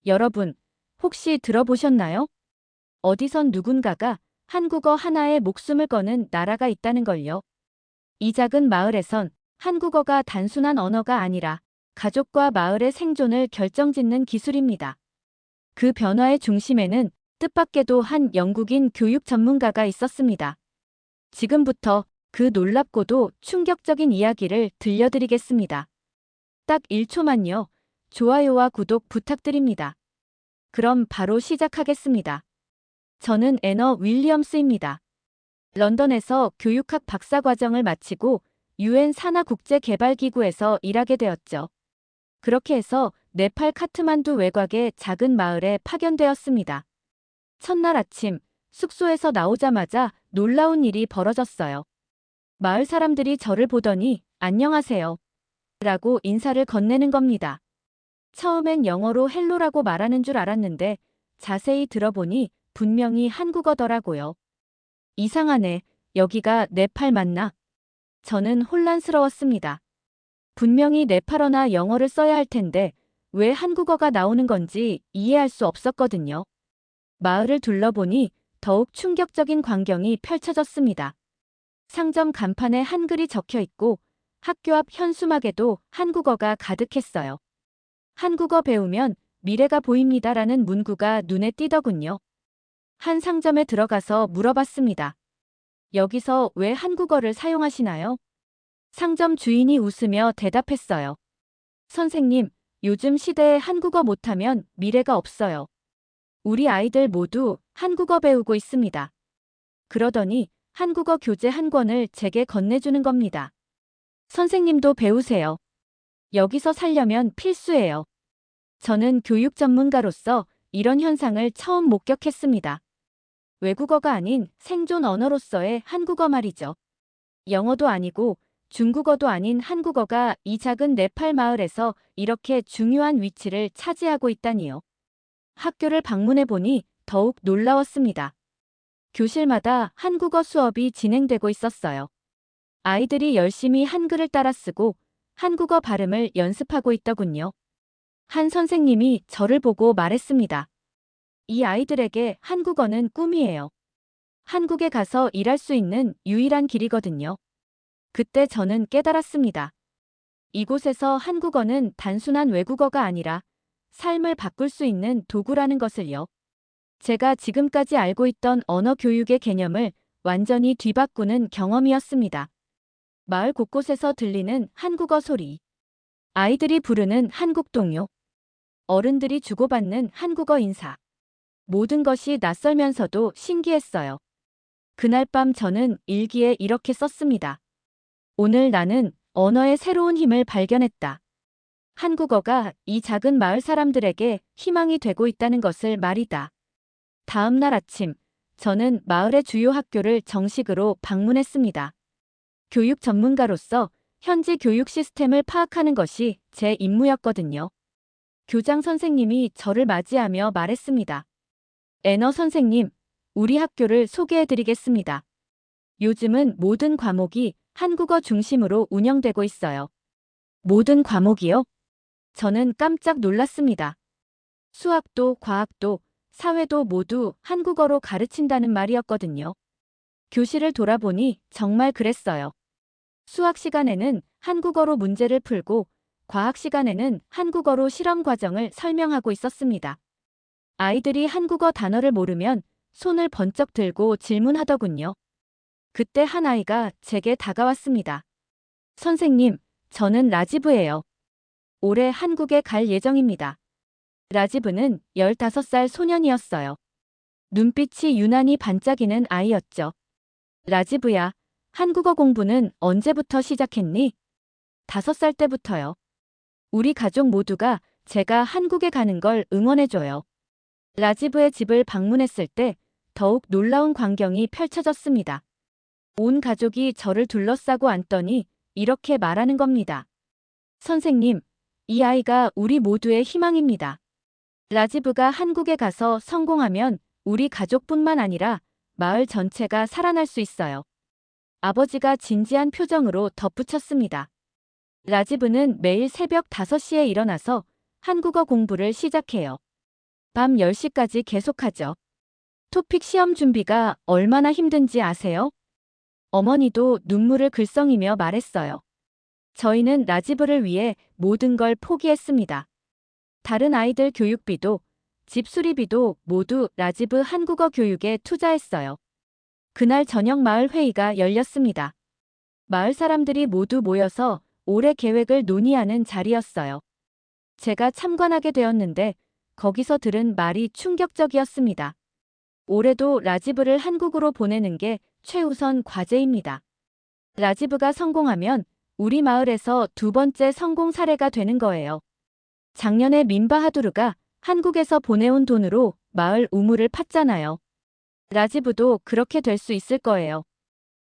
여러분, 혹시 들어보셨나요? 어디선 누군가가 한국어 하나에 목숨을 거는 나라가 있다는 걸요. 이 작은 마을에선 한국어가 단순한 언어가 아니라 가족과 마을의 생존을 결정짓는 기술입니다. 그 변화의 중심에는 뜻밖에도 한 영국인 교육 전문가가 있었습니다. 지금부터 그 놀랍고도 충격적인 이야기를 들려드리겠습니다. 딱 1초만요. 좋아요와 구독 부탁드립니다. 그럼 바로 시작하겠습니다. 저는 애너 윌리엄스입니다. 런던에서 교육학 박사과정을 마치고 UN 산하국제개발기구에서 일하게 되었죠. 그렇게 해서 네팔 카트만두 외곽의 작은 마을에 파견되었습니다. 첫날 아침, 숙소에서 나오자마자 놀라운 일이 벌어졌어요. 마을 사람들이 저를 보더니 안녕하세요 라고 인사를 건네는 겁니다. 처음엔 영어로 헬로라고 말하는 줄 알았는데 자세히 들어보니 분명히 한국어더라고요. 이상하네. 여기가 네팔 맞나? 저는 혼란스러웠습니다. 분명히 네팔어나 영어를 써야 할 텐데 왜 한국어가 나오는 건지 이해할 수 없었거든요. 마을을 둘러보니 더욱 충격적인 광경이 펼쳐졌습니다. 상점 간판에 한글이 적혀 있고 학교 앞 현수막에도 한국어가 가득했어요. 한국어 배우면 미래가 보입니다라는 문구가 눈에 띄더군요. 한 상점에 들어가서 물어봤습니다. 여기서 왜 한국어를 사용하시나요? 상점 주인이 웃으며 대답했어요. 선생님, 요즘 시대에 한국어 못하면 미래가 없어요. 우리 아이들 모두 한국어 배우고 있습니다. 그러더니 한국어 교재 한 권을 제게 건네주는 겁니다. 선생님도 배우세요. 여기서 살려면 필수예요. 저는 교육 전문가로서 이런 현상을 처음 목격했습니다. 외국어가 아닌 생존 언어로서의 한국어 말이죠. 영어도 아니고 중국어도 아닌 한국어가 이 작은 네팔 마을에서 이렇게 중요한 위치를 차지하고 있다니요. 학교를 방문해 보니 더욱 놀라웠습니다. 교실마다 한국어 수업이 진행되고 있었어요. 아이들이 열심히 한글을 따라 쓰고 한국어 발음을 연습하고 있더군요. 한 선생님이 저를 보고 말했습니다. 이 아이들에게 한국어는 꿈이에요. 한국에 가서 일할 수 있는 유일한 길이거든요. 그때 저는 깨달았습니다. 이곳에서 한국어는 단순한 외국어가 아니라 삶을 바꿀 수 있는 도구라는 것을요. 제가 지금까지 알고 있던 언어 교육의 개념을 완전히 뒤바꾸는 경험이었습니다. 마을 곳곳에서 들리는 한국어 소리, 아이들이 부르는 한국 동요, 어른들이 주고받는 한국어 인사. 모든 것이 낯설면서도 신기했어요. 그날 밤 저는 일기에 이렇게 썼습니다. 오늘 나는 언어의 새로운 힘을 발견했다. 한국어가 이 작은 마을 사람들에게 희망이 되고 있다는 것을 말이다. 다음 날 아침, 저는 마을의 주요 학교를 정식으로 방문했습니다. 교육 전문가로서 현지 교육 시스템을 파악하는 것이 제 임무였거든요. 교장 선생님이 저를 맞이하며 말했습니다. 애너 선생님, 우리 학교를 소개해드리겠습니다. 요즘은 모든 과목이 한국어 중심으로 운영되고 있어요. 모든 과목이요? 저는 깜짝 놀랐습니다. 수학도 과학도 사회도 모두 한국어로 가르친다는 말이었거든요. 교실을 돌아보니 정말 그랬어요. 수학 시간에는 한국어로 문제를 풀고 과학 시간에는 한국어로 실험 과정을 설명하고 있었습니다. 아이들이 한국어 단어를 모르면 손을 번쩍 들고 질문하더군요. 그때 한 아이가 제게 다가왔습니다. 선생님, 저는 라지브예요. 올해 한국에 갈 예정입니다. 라지브는 15살 소년이었어요. 눈빛이 유난히 반짝이는 아이였죠. 라지브야, 한국어 공부는 언제부터 시작했니? 5살 때부터요. 우리 가족 모두가 제가 한국에 가는 걸 응원해줘요. 라지브의 집을 방문했을 때 더욱 놀라운 광경이 펼쳐졌습니다. 온 가족이 저를 둘러싸고 앉더니 이렇게 말하는 겁니다. 선생님, 이 아이가 우리 모두의 희망입니다. 라지브가 한국에 가서 성공하면 우리 가족뿐만 아니라 마을 전체가 살아날 수 있어요. 아버지가 진지한 표정으로 덧붙였습니다. 라지브는 매일 새벽 5시에 일어나서 한국어 공부를 시작해요. 밤 10시까지 계속하죠. 토픽 시험 준비가 얼마나 힘든지 아세요? 어머니도 눈물을 글썽이며 말했어요. 저희는 라지브를 위해 모든 걸 포기했습니다. 다른 아이들 교육비도, 집 수리비도 모두 라지브 한국어 교육에 투자했어요. 그날 저녁 마을 회의가 열렸습니다. 마을 사람들이 모두 모여서 올해 계획을 논의하는 자리였어요. 제가 참관하게 되었는데 거기서 들은 말이 충격적이었습니다. 올해도 라지브를 한국으로 보내는 게 최우선 과제입니다. 라지브가 성공하면 우리 마을에서 두 번째 성공 사례가 되는 거예요. 작년에 민바하두르가 한국에서 보내온 돈으로 마을 우물을 팠잖아요. 라지브도 그렇게 될 수 있을 거예요.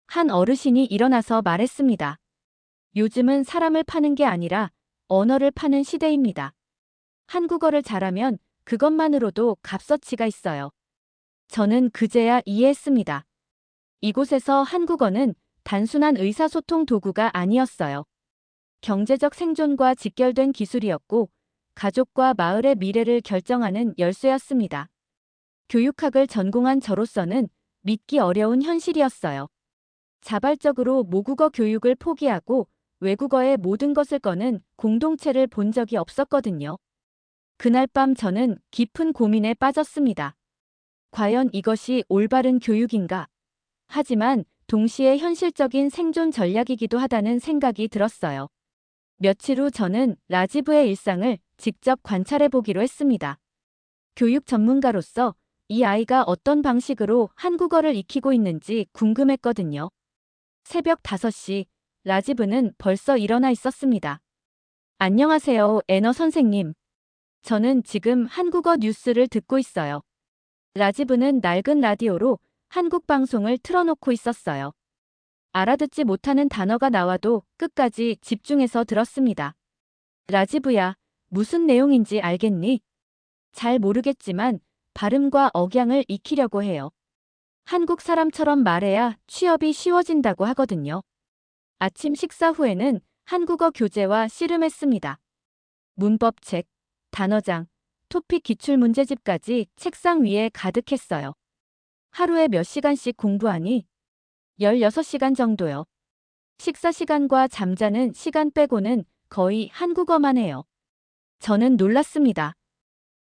한 어르신이 일어나서 말했습니다. 요즘은 사람을 파는 게 아니라 언어를 파는 시대입니다. 한국어를 잘하면 그것만으로도 값어치가 있어요. 저는 그제야 이해했습니다. 이곳에서 한국어는 단순한 의사소통 도구가 아니었어요. 경제적 생존과 직결된 기술이었고 가족과 마을의 미래를 결정하는 열쇠였습니다. 교육학을 전공한 저로서는 믿기 어려운 현실이었어요. 자발적으로 모국어 교육을 포기하고 외국어의 모든 것을 거는 공동체를 본 적이 없었거든요. 그날 밤 저는 깊은 고민에 빠졌습니다. 과연 이것이 올바른 교육인가? 하지만 동시에 현실적인 생존 전략이기도 하다는 생각이 들었어요. 며칠 후 저는 라지브의 일상을 직접 관찰해 보기로 했습니다. 교육 전문가로서 이 아이가 어떤 방식으로 한국어를 익히고 있는지 궁금했거든요. 새벽 5시, 라지브는 벌써 일어나 있었습니다. 안녕하세요, 애너 선생님. 저는 지금 한국어 뉴스를 듣고 있어요. 라지브는 낡은 라디오로 한국 방송을 틀어놓고 있었어요. 알아듣지 못하는 단어가 나와도 끝까지 집중해서 들었습니다. 라지브야, 무슨 내용인지 알겠니? 잘 모르겠지만 발음과 억양을 익히려고 해요. 한국 사람처럼 말해야 취업이 쉬워진다고 하거든요. 아침 식사 후에는 한국어 교재와 씨름했습니다. 문법책, 단어장, 토픽 기출문제집까지 책상 위에 가득했어요. 하루에 몇 시간씩 공부하니? 16시간 정도요. 식사 시간과 잠자는 시간 빼고는 거의 한국어만 해요. 저는 놀랐습니다.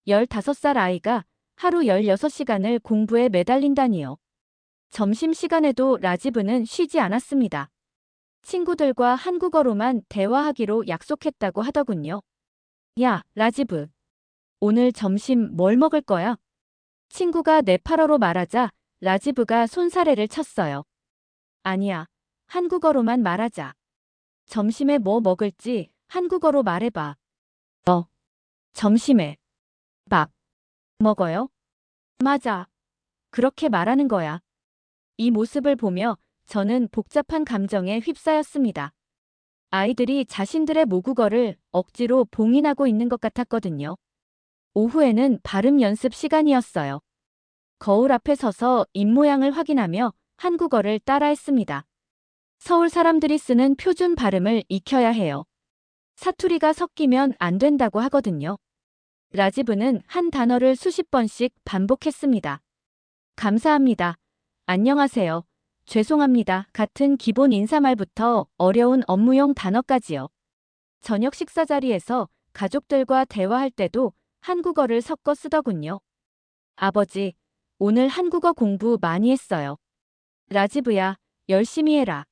15살 아이가 하루 16시간을 공부에 매달린다니요. 점심시간에도 라지브는 쉬지 않았습니다. 친구들과 한국어로만 대화하기로 약속했다고 하더군요. 야, 라지브. 오늘 점심 뭘 먹을 거야? 친구가 네팔어로 말하자 라지브가 손사래를 쳤어요. 아니야, 한국어로만 말하자. 점심에 뭐 먹을지 한국어로 말해봐. 점심에 밥 먹어요? 맞아. 그렇게 말하는 거야. 이 모습을 보며 저는 복잡한 감정에 휩싸였습니다. 아이들이 자신들의 모국어를 억지로 봉인하고 있는 것 같았거든요. 오후에는 발음 연습 시간이었어요. 거울 앞에 서서 입모양을 확인하며 한국어를 따라했습니다. 서울 사람들이 쓰는 표준 발음을 익혀야 해요. 사투리가 섞이면 안 된다고 하거든요. 라지브는 한 단어를 수십 번씩 반복했습니다. 감사합니다. 안녕하세요. 죄송합니다. 같은 기본 인사말부터 어려운 업무용 단어까지요. 저녁 식사 자리에서 가족들과 대화할 때도 한국어를 섞어 쓰더군요. 아버지, 오늘 한국어 공부 많이 했어요. 라지브야, 열심히 해라.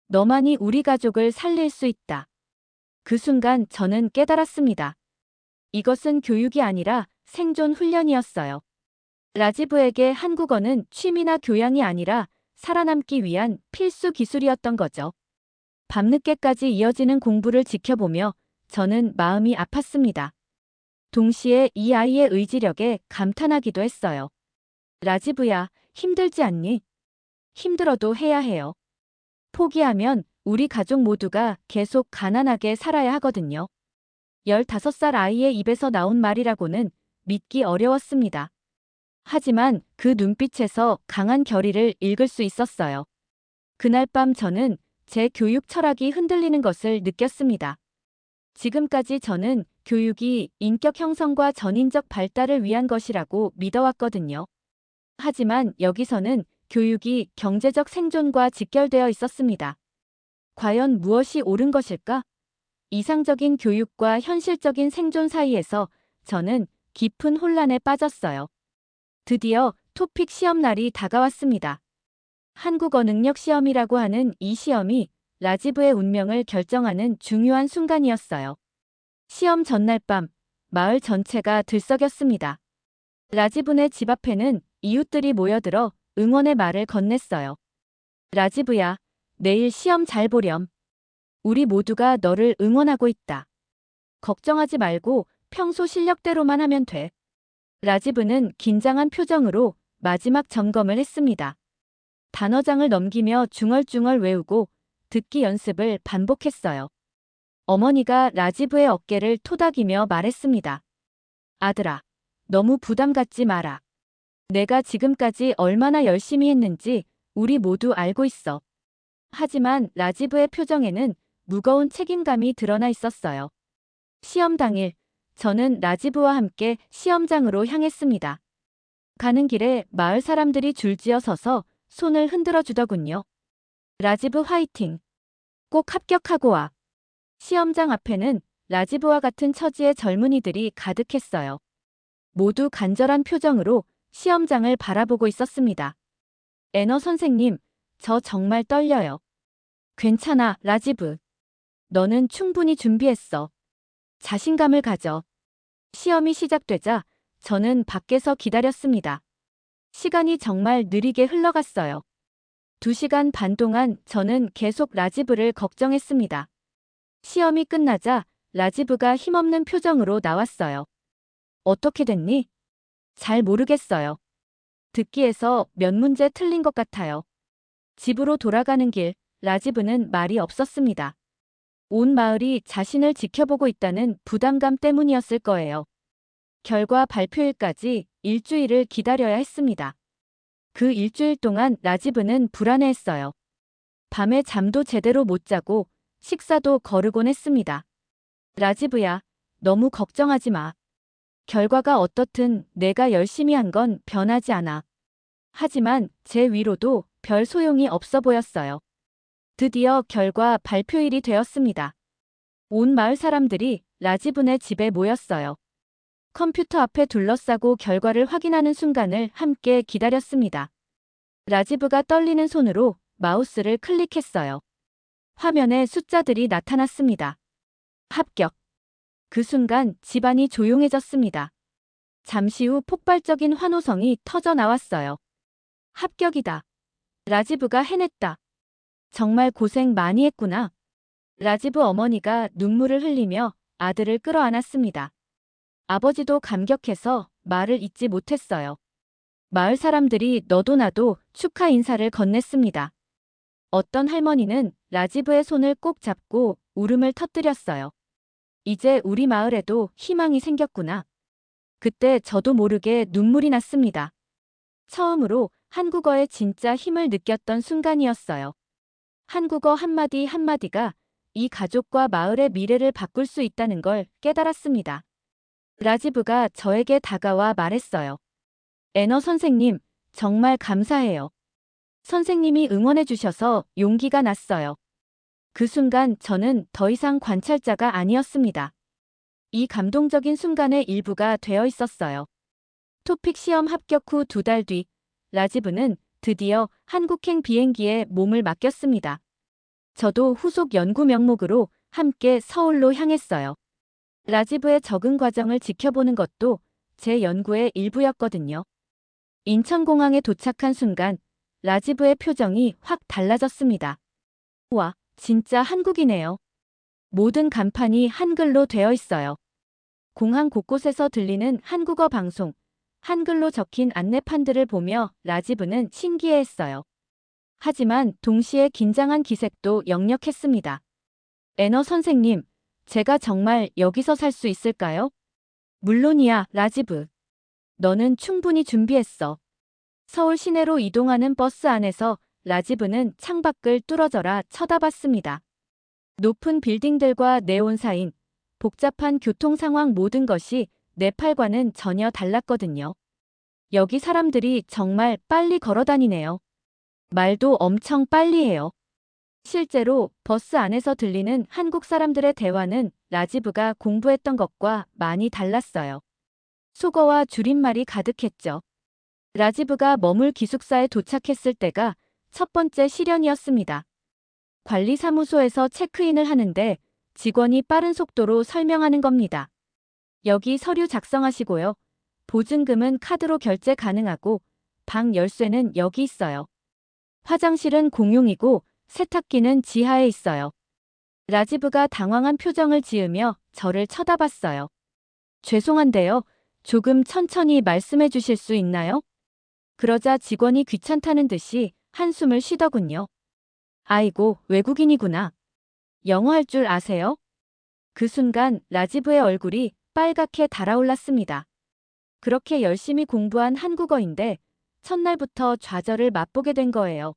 너만이 우리 가족을 살릴 수 있다. 그 순간 저는 깨달았습니다. 이것은 교육이 아니라 생존 훈련이었어요. 라지브에게 한국어는 취미나 교양이 아니라 살아남기 위한 필수 기술이었던 거죠. 밤늦게까지 이어지는 공부를 지켜보며 저는 마음이 아팠습니다. 동시에 이 아이의 의지력에 감탄하기도 했어요. 라지브야, 힘들지 않니? 힘들어도 해야 해요. 포기하면 우리 가족 모두가 계속 가난하게 살아야 하거든요. 15살 아이의 입에서 나온 말이라고는 믿기 어려웠습니다. 하지만 그 눈빛에서 강한 결의를 읽을 수 있었어요. 그날 밤 저는 제 교육 철학이 흔들리는 것을 느꼈습니다. 지금까지 저는 교육이 인격 형성과 전인적 발달을 위한 것이라고 믿어왔거든요. 하지만 여기서는 교육이 경제적 생존과 직결되어 있었습니다. 과연 무엇이 옳은 것일까? 이상적인 교육과 현실적인 생존 사이에서 저는 깊은 혼란에 빠졌어요. 드디어 토픽 시험날이 다가왔습니다. 한국어 능력 시험이라고 하는 이 시험이 라지브의 운명을 결정하는 중요한 순간이었어요. 시험 전날 밤, 마을 전체가 들썩였습니다. 라지브네 집 앞에는 이웃들이 모여들어 응원의 말을 건넸어요. 라지브야, 내일 시험 잘 보렴. 우리 모두가 너를 응원하고 있다. 걱정하지 말고 평소 실력대로만 하면 돼. 라지브는 긴장한 표정으로 마지막 점검을 했습니다. 단어장을 넘기며 중얼중얼 외우고 듣기 연습을 반복했어요. 어머니가 라지브의 어깨를 토닥이며 말했습니다. 아들아, 너무 부담 갖지 마라. 내가 지금까지 얼마나 열심히 했는지 우리 모두 알고 있어. 하지만 라지브의 표정에는 무거운 책임감이 드러나 있었어요. 시험 당일, 저는 라지브와 함께 시험장으로 향했습니다. 가는 길에 마을 사람들이 줄지어 서서 손을 흔들어 주더군요. 라지브 화이팅! 꼭 합격하고 와. 시험장 앞에는 라지브와 같은 처지의 젊은이들이 가득했어요. 모두 간절한 표정으로 시험장을 바라보고 있었습니다. 애너 선생님, 저 정말 떨려요. 괜찮아, 라지브. 너는 충분히 준비했어. 자신감을 가져. 시험이 시작되자 저는 밖에서 기다렸습니다. 시간이 정말 느리게 흘러갔어요. 2시간 반 동안 저는 계속 라지브를 걱정했습니다. 시험이 끝나자 라지브가 힘없는 표정으로 나왔어요. 어떻게 됐니? 잘 모르겠어요. 듣기에서 몇 문제 틀린 것 같아요. 집으로 돌아가는 길, 라지브는 말이 없었습니다. 온 마을이 자신을 지켜보고 있다는 부담감 때문이었을 거예요. 결과 발표일까지 일주일을 기다려야 했습니다. 그 일주일 동안 라지브는 불안해했어요. 밤에 잠도 제대로 못 자고 식사도 거르곤 했습니다. 라지브야, 너무 걱정하지 마. 결과가 어떻든 내가 열심히 한 건 변하지 않아. 하지만 제 위로도 별 소용이 없어 보였어요. 드디어 결과 발표일이 되었습니다. 온 마을 사람들이 라지브네 집에 모였어요. 컴퓨터 앞에 둘러싸고 결과를 확인하는 순간을 함께 기다렸습니다. 라지브가 떨리는 손으로 마우스를 클릭했어요. 화면에 숫자들이 나타났습니다. 합격. 그 순간 집안이 조용해졌습니다. 잠시 후 폭발적인 환호성이 터져 나왔어요. 합격이다. 라지브가 해냈다. 정말 고생 많이 했구나. 라지브 어머니가 눈물을 흘리며 아들을 끌어안았습니다. 아버지도 감격해서 말을 잇지 못했어요. 마을 사람들이 너도 나도 축하 인사를 건넸습니다. 어떤 할머니는 라지브의 손을 꼭 잡고 울음을 터뜨렸어요. 이제 우리 마을에도 희망이 생겼구나. 그때 저도 모르게 눈물이 났습니다. 처음으로 한국어의 진짜 힘을 느꼈던 순간이었어요. 한국어 한마디 한마디가 이 가족과 마을의 미래를 바꿀 수 있다는 걸 깨달았습니다. 라지브가 저에게 다가와 말했어요. 애너 선생님, 정말 감사해요. 선생님이 응원해 주셔서 용기가 났어요. 그 순간 저는 더 이상 관찰자가 아니었습니다. 이 감동적인 순간의 일부가 되어 있었어요. 토픽 시험 합격 후 2달 뒤, 라지브는 드디어 한국행 비행기에 몸을 맡겼습니다. 저도 후속 연구 명목으로 함께 서울로 향했어요. 라지브의 적응 과정을 지켜보는 것도 제 연구의 일부였거든요. 인천공항에 도착한 순간 라지브의 표정이 확 달라졌습니다. 와, 진짜 한국이네요. 모든 간판이 한글로 되어 있어요. 공항 곳곳에서 들리는 한국어 방송, 한글로 적힌 안내판들을 보며 라지브는 신기해했어요. 하지만 동시에 긴장한 기색도 역력했습니다. 애너 선생님, 제가 정말 여기서 살 수 있을까요? 물론이야, 라지브. 너는 충분히 준비했어. 서울 시내로 이동하는 버스 안에서 라지브는 창밖을 뚫어져라 쳐다봤습니다. 높은 빌딩들과 네온 사인, 복잡한 교통 상황 모든 것이 네팔과는 전혀 달랐거든요. 여기 사람들이 정말 빨리 걸어 다니네요. 말도 엄청 빨리 해요. 실제로 버스 안에서 들리는 한국 사람들의 대화는 라지브가 공부했던 것과 많이 달랐어요. 속어와 줄임말이 가득했죠. 라지브가 머물 기숙사에 도착했을 때가 첫 번째 시련이었습니다. 관리사무소에서 체크인을 하는데 직원이 빠른 속도로 설명하는 겁니다. 여기 서류 작성하시고요. 보증금은 카드로 결제 가능하고 방 열쇠는 여기 있어요. 화장실은 공용이고 세탁기는 지하에 있어요. 라지브가 당황한 표정을 지으며 저를 쳐다봤어요. 죄송한데요. 조금 천천히 말씀해 주실 수 있나요? 그러자 직원이 귀찮다는 듯이 한숨을 쉬더군요. 아이고, 외국인이구나. 영어 할 줄 아세요? 그 순간 라지브의 얼굴이 빨갛게 달아올랐습니다. 그렇게 열심히 공부한 한국어인데 첫날부터 좌절을 맛보게 된 거예요.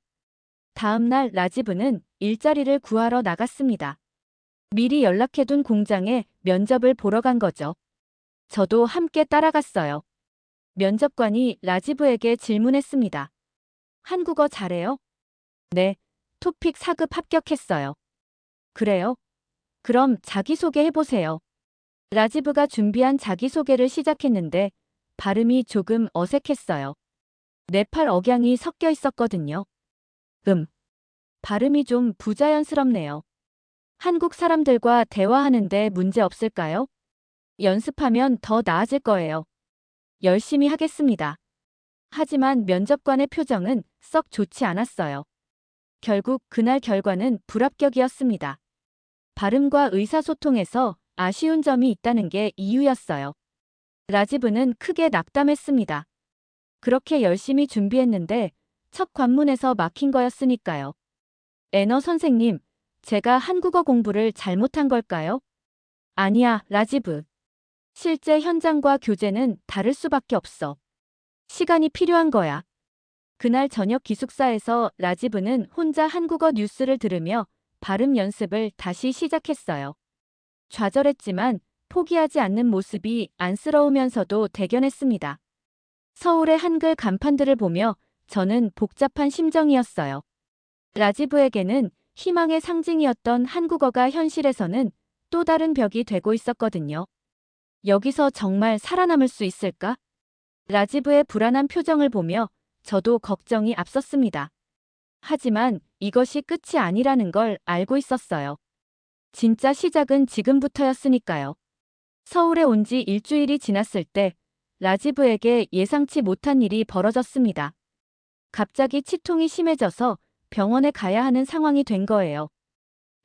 다음 날 라지브는 일자리를 구하러 나갔습니다. 미리 연락해둔 공장에 면접을 보러 간 거죠. 저도 함께 따라갔어요. 면접관이 라지브에게 질문했습니다. 한국어 잘해요? 네, 토픽 4급 합격했어요. 그래요? 그럼 자기소개 해보세요. 라지브가 준비한 자기소개를 시작했는데 발음이 조금 어색했어요. 네팔 억양이 섞여 있었거든요. 발음이 좀 부자연스럽네요. 한국 사람들과 대화하는데 문제 없을까요? 연습하면 더 나아질 거예요. 열심히 하겠습니다. 하지만 면접관의 표정은 썩 좋지 않았어요. 결국 그날 결과는 불합격이었습니다. 발음과 의사소통에서 아쉬운 점이 있다는 게 이유였어요. 라지브는 크게 낙담했습니다. 그렇게 열심히 준비했는데 첫 관문에서 막힌 거였으니까요. 애너 선생님, 제가 한국어 공부를 잘못한 걸까요? 아니야, 라지브. 실제 현장과 교재는 다를 수밖에 없어. 시간이 필요한 거야. 그날 저녁 기숙사에서 라지브는 혼자 한국어 뉴스를 들으며 발음 연습을 다시 시작했어요. 좌절했지만 포기하지 않는 모습이 안쓰러우면서도 대견했습니다. 서울의 한글 간판들을 보며 저는 복잡한 심정이었어요. 라지브에게는 희망의 상징이었던 한국어가 현실에서는 또 다른 벽이 되고 있었거든요. 여기서 정말 살아남을 수 있을까? 라지브의 불안한 표정을 보며 저도 걱정이 앞섰습니다. 하지만 이것이 끝이 아니라는 걸 알고 있었어요. 진짜 시작은 지금부터였으니까요. 서울에 온 지 일주일이 지났을 때 라지브에게 예상치 못한 일이 벌어졌습니다. 갑자기 치통이 심해져서 병원에 가야 하는 상황이 된 거예요.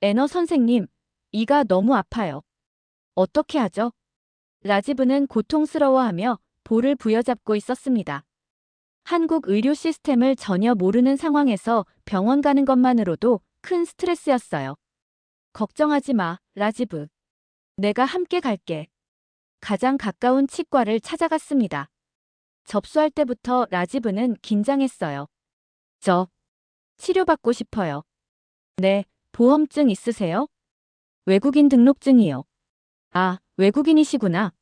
애너 선생님, 이가 너무 아파요. 어떻게 하죠? 라지브는 고통스러워하며 볼을 부여잡고 있었습니다. 한국 의료 시스템을 전혀 모르는 상황에서 병원 가는 것만으로도 큰 스트레스였어요. 걱정하지 마, 라지브. 내가 함께 갈게. 가장 가까운 치과를 찾아갔습니다. 접수할 때부터 라지브는 긴장했어요. 저 치료받고 싶어요. 네, 보험증 있으세요? 외국인 등록증이요. 아, 외국인이시구나.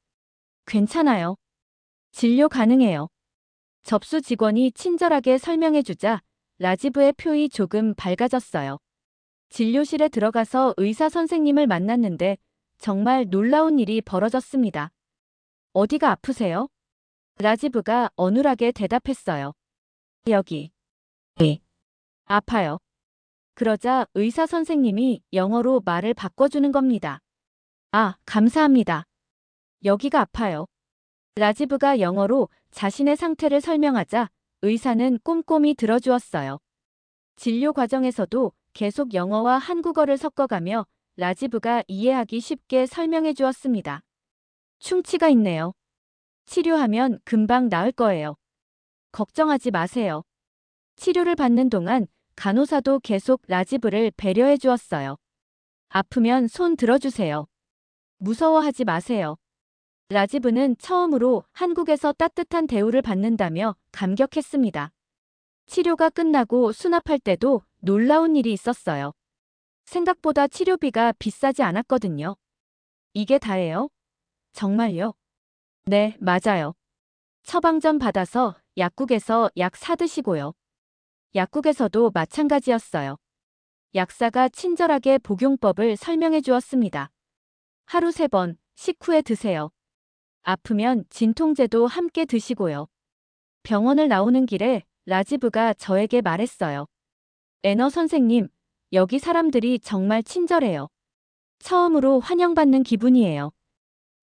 괜찮아요. 진료 가능해요. 접수 직원이 친절하게 설명해주자 라지브의 표이 조금 밝아졌어요. 진료실에 들어가서 의사 선생님을 만났는데 정말 놀라운 일이 벌어졌습니다. 어디가 아프세요? 라지브가 어눌하게 대답했어요. 여기. 네. 아파요. 그러자 의사 선생님이 영어로 말을 바꿔주는 겁니다. 아, 감사합니다. 여기가 아파요. 라지브가 영어로 자신의 상태를 설명하자 의사는 꼼꼼히 들어주었어요. 진료 과정에서도 계속 영어와 한국어를 섞어가며 라지브가 이해하기 쉽게 설명해 주었습니다. 충치가 있네요. 치료하면 금방 나을 거예요. 걱정하지 마세요. 치료를 받는 동안 간호사도 계속 라지브를 배려해 주었어요. 아프면 손 들어주세요. 무서워하지 마세요. 라지브는 처음으로 한국에서 따뜻한 대우를 받는다며 감격했습니다. 치료가 끝나고 수납할 때도 놀라운 일이 있었어요. 생각보다 치료비가 비싸지 않았거든요. 이게 다예요? 정말요? 네, 맞아요. 처방전 받아서 약국에서 약 사드시고요. 약국에서도 마찬가지였어요. 약사가 친절하게 복용법을 설명해 주었습니다. 하루 3번, 식후에 드세요. 아프면 진통제도 함께 드시고요. 병원을 나오는 길에 라지브가 저에게 말했어요. 애너 선생님, 여기 사람들이 정말 친절해요. 처음으로 환영받는 기분이에요.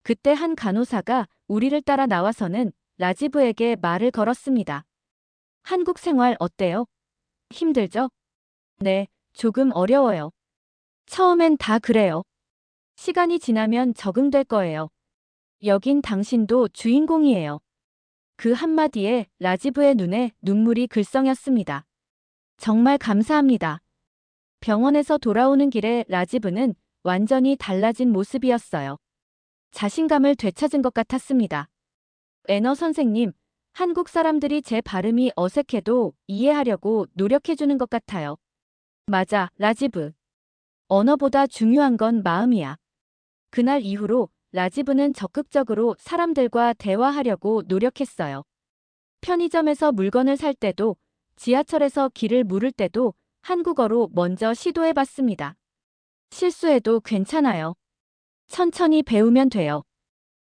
그때 한 간호사가 우리를 따라 나와서는 라지브에게 말을 걸었습니다. 한국 생활 어때요? 힘들죠? 네, 조금 어려워요. 처음엔 다 그래요. 시간이 지나면 적응될 거예요. 여긴 당신도 주인공이에요. 그 한마디에 라지브의 눈에 눈물이 글썽였습니다. 정말 감사합니다. 병원에서 돌아오는 길에 라지브는 완전히 달라진 모습이었어요. 자신감을 되찾은 것 같았습니다. 애너 선생님, 한국 사람들이 제 발음이 어색해도 이해하려고 노력해주는 것 같아요. 맞아, 라지브. 언어보다 중요한 건 마음이야. 그날 이후로 라지브는 적극적으로 사람들과 대화하려고 노력했어요. 편의점에서 물건을 살 때도, 지하철에서 길을 물을 때도 한국어로 먼저 시도해봤습니다. 실수해도 괜찮아요. 천천히 배우면 돼요.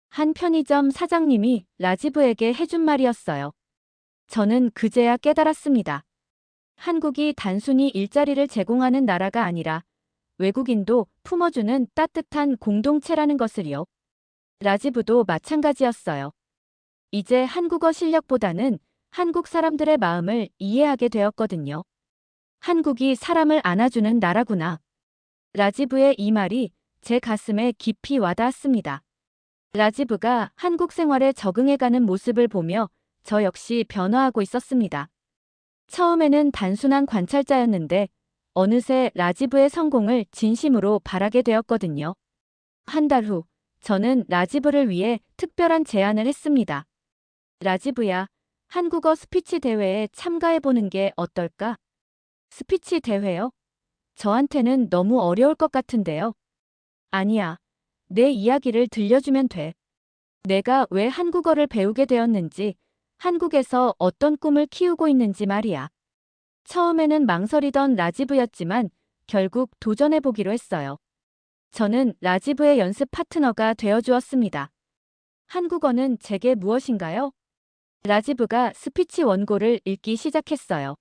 한 편의점 사장님이 라지브에게 해준 말이었어요. 저는 그제야 깨달았습니다. 한국이 단순히 일자리를 제공하는 나라가 아니라 외국인도 품어주는 따뜻한 공동체라는 것을요. 라지브도 마찬가지였어요. 이제 한국어 실력보다는 한국 사람들의 마음을 이해하게 되었거든요. 한국이 사람을 안아주는 나라구나. 라지브의 이 말이 제 가슴에 깊이 와닿았습니다. 라지브가 한국 생활에 적응해가는 모습을 보며 저 역시 변화하고 있었습니다. 처음에는 단순한 관찰자였는데 어느새 라지브의 성공을 진심으로 바라게 되었거든요. 한 달 후, 저는 라지브를 위해 특별한 제안을 했습니다. 라지브야, 한국어 스피치 대회에 참가해보는 게 어떨까? 스피치 대회요? 저한테는 너무 어려울 것 같은데요. 아니야. 내 이야기를 들려주면 돼. 내가 왜 한국어를 배우게 되었는지, 한국에서 어떤 꿈을 키우고 있는지 말이야. 처음에는 망설이던 라지브였지만 결국 도전해보기로 했어요. 저는 라지브의 연습 파트너가 되어주었습니다. 한국어는 제게 무엇인가요? 라지브가 스피치 원고를 읽기 시작했어요.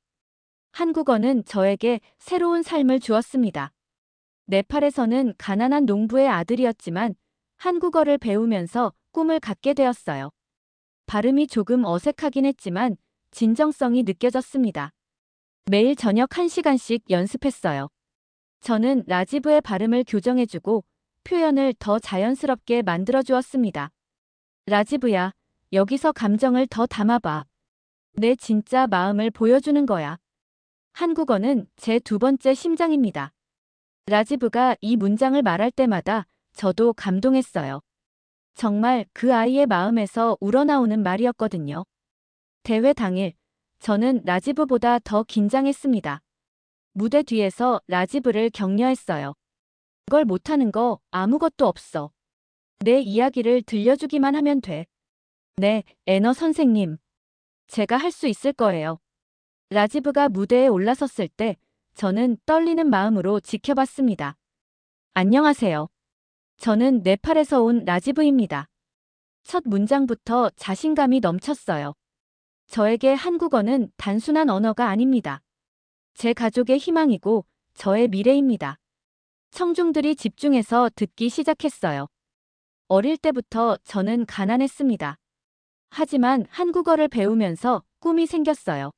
한국어는 저에게 새로운 삶을 주었습니다. 네팔에서는 가난한 농부의 아들이었지만 한국어를 배우면서 꿈을 갖게 되었어요. 발음이 조금 어색하긴 했지만 진정성이 느껴졌습니다. 매일 저녁 1시간씩 연습했어요. 저는 라지브의 발음을 교정해주고 표현을 더 자연스럽게 만들어주었습니다. 라지브야, 여기서 감정을 더 담아봐. 내 진짜 마음을 보여주는 거야. 한국어는 제 2번째 심장입니다. 라지브가 이 문장을 말할 때마다 저도 감동했어요. 정말 그 아이의 마음에서 우러나오는 말이었거든요. 대회 당일, 저는 라지브보다 더 긴장했습니다. 무대 뒤에서 라지브를 격려했어요. 그걸 못하는 거 아무것도 없어. 내 이야기를 들려주기만 하면 돼. 네, 애너 선생님. 제가 할 수 있을 거예요. 라지브가 무대에 올라섰을 때 저는 떨리는 마음으로 지켜봤습니다. 안녕하세요. 저는 네팔에서 온 라지브입니다. 첫 문장부터 자신감이 넘쳤어요. 저에게 한국어는 단순한 언어가 아닙니다. 제 가족의 희망이고 저의 미래입니다. 청중들이 집중해서 듣기 시작했어요. 어릴 때부터 저는 가난했습니다. 하지만 한국어를 배우면서 꿈이 생겼어요.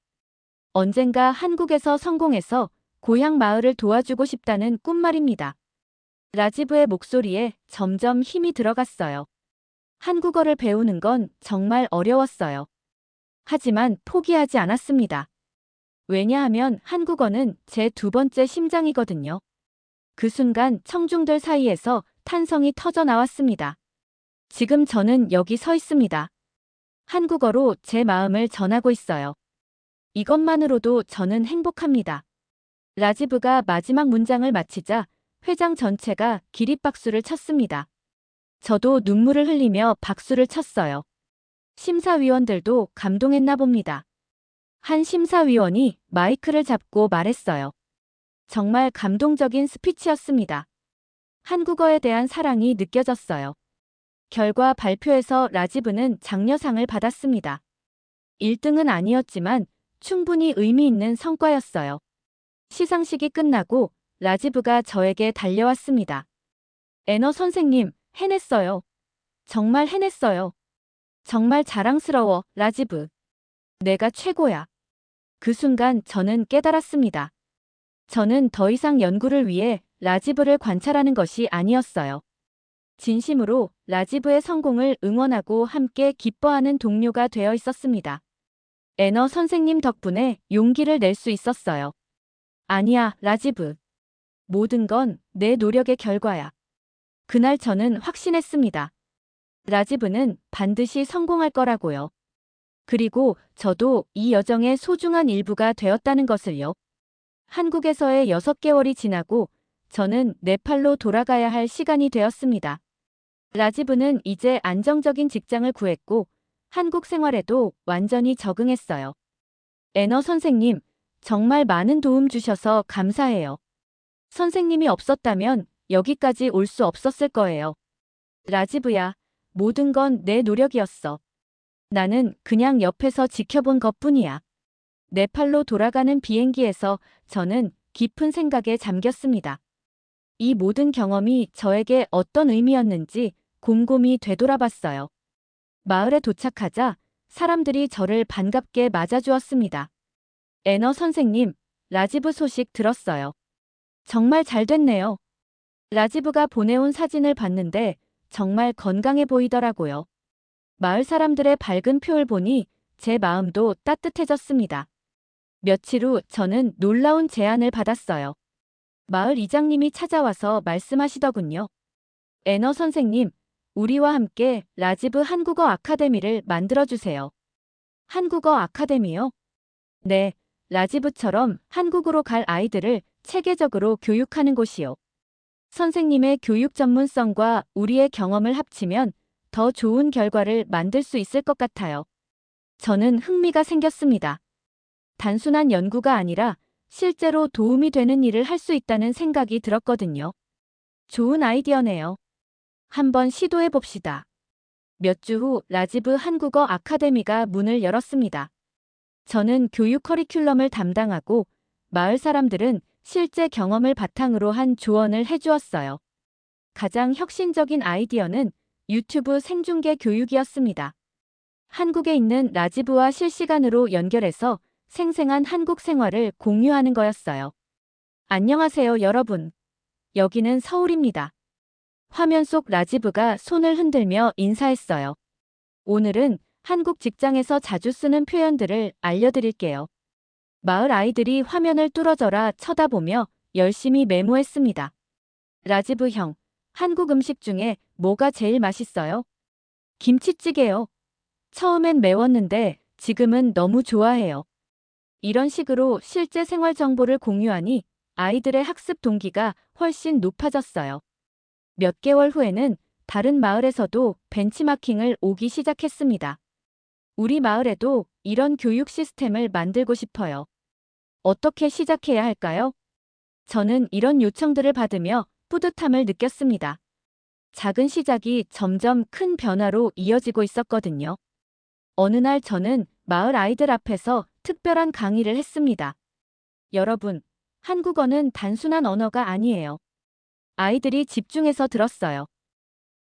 언젠가 한국에서 성공해서 고향 마을을 도와주고 싶다는 꿈 말입니다. 라지브의 목소리에 점점 힘이 들어갔어요. 한국어를 배우는 건 정말 어려웠어요. 하지만 포기하지 않았습니다. 왜냐하면 한국어는 제 2번째 심장이거든요. 그 순간 청중들 사이에서 탄성이 터져 나왔습니다. 지금 저는 여기 서 있습니다. 한국어로 제 마음을 전하고 있어요. 이것만으로도 저는 행복합니다. 라지브가 마지막 문장을 마치자 회장 전체가 기립박수를 쳤습니다. 저도 눈물을 흘리며 박수를 쳤어요. 심사위원들도 감동했나 봅니다. 한 심사위원이 마이크를 잡고 말했어요. 정말 감동적인 스피치였습니다. 한국어에 대한 사랑이 느껴졌어요. 결과 발표에서 라지브는 장려상을 받았습니다. 1등은 아니었지만 충분히 의미 있는 성과였어요. 시상식이 끝나고 라지브가 저에게 달려왔습니다. 애너 선생님, 해냈어요. 정말 해냈어요. 정말 자랑스러워, 라지브. 내가 최고야. 그 순간 저는 깨달았습니다. 저는 더 이상 연구를 위해 라지브를 관찰하는 것이 아니었어요. 진심으로 라지브의 성공을 응원하고 함께 기뻐하는 동료가 되어 있었습니다. 애너 선생님 덕분에 용기를 낼 수 있었어요. 아니야, 라지브. 모든 건 내 노력의 결과야. 그날 저는 확신했습니다. 라지브는 반드시 성공할 거라고요. 그리고 저도 이 여정의 소중한 일부가 되었다는 것을요. 한국에서의 6개월이 지나고 저는 네팔로 돌아가야 할 시간이 되었습니다. 라지브는 이제 안정적인 직장을 구했고 한국 생활에도 완전히 적응했어요. 애너 선생님, 정말 많은 도움 주셔서 감사해요. 선생님이 없었다면 여기까지 올 수 없었을 거예요. 라지브야, 모든 건 내 노력이었어. 나는 그냥 옆에서 지켜본 것뿐이야. 네팔로 돌아가는 비행기에서 저는 깊은 생각에 잠겼습니다. 이 모든 경험이 저에게 어떤 의미였는지 곰곰이 되돌아봤어요. 마을에 도착하자 사람들이 저를 반갑게 맞아주었습니다. 애너 선생님, 라지브 소식 들었어요. 정말 잘 됐네요. 라지브가 보내온 사진을 봤는데 정말 건강해 보이더라고요. 마을 사람들의 밝은 표를 보니 제 마음도 따뜻해졌습니다. 며칠 후 저는 놀라운 제안을 받았어요. 마을 이장님이 찾아와서 말씀하시더군요. 애너 선생님, 우리와 함께 라지브 한국어 아카데미를 만들어주세요. 한국어 아카데미요? 네, 라지브처럼 한국으로 갈 아이들을 체계적으로 교육하는 곳이요. 선생님의 교육 전문성과 우리의 경험을 합치면 더 좋은 결과를 만들 수 있을 것 같아요. 저는 흥미가 생겼습니다. 단순한 연구가 아니라 실제로 도움이 되는 일을 할 수 있다는 생각이 들었거든요. 좋은 아이디어네요. 한번 시도해 봅시다. 몇 주 후 라지브 한국어 아카데미가 문을 열었습니다. 저는 교육 커리큘럼을 담당하고 마을 사람들은 실제 경험을 바탕으로 한 조언을 해주었어요. 가장 혁신적인 아이디어는 유튜브 생중계 교육이었습니다. 한국에 있는 라지브와 실시간으로 연결해서 생생한 한국 생활을 공유하는 거였어요. 안녕하세요, 여러분. 여기는 서울입니다. 화면 속 라지브가 손을 흔들며 인사했어요. 오늘은 한국 직장에서 자주 쓰는 표현들을 알려드릴게요. 마을 아이들이 화면을 뚫어져라 쳐다보며 열심히 메모했습니다. 라지브 형, 한국 음식 중에 뭐가 제일 맛있어요? 김치찌개요. 처음엔 매웠는데 지금은 너무 좋아해요. 이런 식으로 실제 생활 정보를 공유하니 아이들의 학습 동기가 훨씬 높아졌어요. 몇 개월 후에는 다른 마을에서도 벤치마킹을 오기 시작했습니다. 우리 마을에도 이런 교육 시스템을 만들고 싶어요. 어떻게 시작해야 할까요? 저는 이런 요청들을 받으며 뿌듯함을 느꼈습니다. 작은 시작이 점점 큰 변화로 이어지고 있었거든요. 어느 날 저는 마을 아이들 앞에서 특별한 강의를 했습니다. 여러분, 한국어는 단순한 언어가 아니에요. 아이들이 집중해서 들었어요.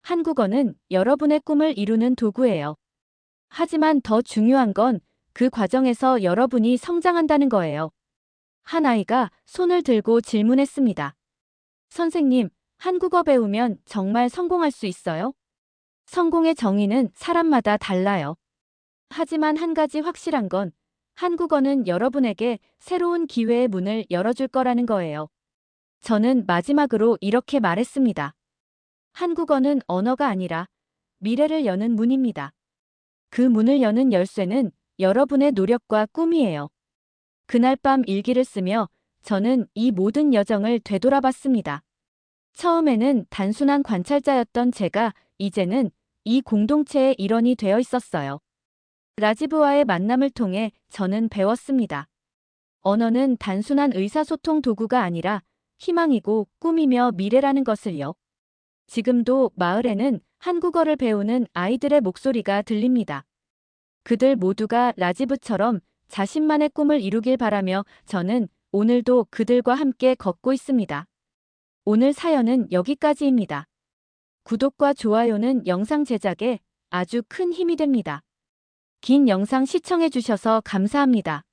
한국어는 여러분의 꿈을 이루는 도구예요. 하지만 더 중요한 건 그 과정에서 여러분이 성장한다는 거예요. 한 아이가 손을 들고 질문했습니다. 선생님, 한국어 배우면 정말 성공할 수 있어요? 성공의 정의는 사람마다 달라요. 하지만 한 가지 확실한 건 한국어는 여러분에게 새로운 기회의 문을 열어줄 거라는 거예요. 저는 마지막으로 이렇게 말했습니다. 한국어는 언어가 아니라 미래를 여는 문입니다. 그 문을 여는 열쇠는 여러분의 노력과 꿈이에요. 그날 밤 일기를 쓰며 저는 이 모든 여정을 되돌아봤습니다. 처음에는 단순한 관찰자였던 제가 이제는 이 공동체의 일원이 되어 있었어요. 라지브와의 만남을 통해 저는 배웠습니다. 언어는 단순한 의사소통 도구가 아니라 희망이고 꿈이며 미래라는 것을요. 지금도 마을에는 한국어를 배우는 아이들의 목소리가 들립니다. 그들 모두가 라지브처럼 자신만의 꿈을 이루길 바라며 저는 오늘도 그들과 함께 걷고 있습니다. 오늘 사연은 여기까지입니다. 구독과 좋아요는 영상 제작에 아주 큰 힘이 됩니다. 긴 영상 시청해주셔서 감사합니다.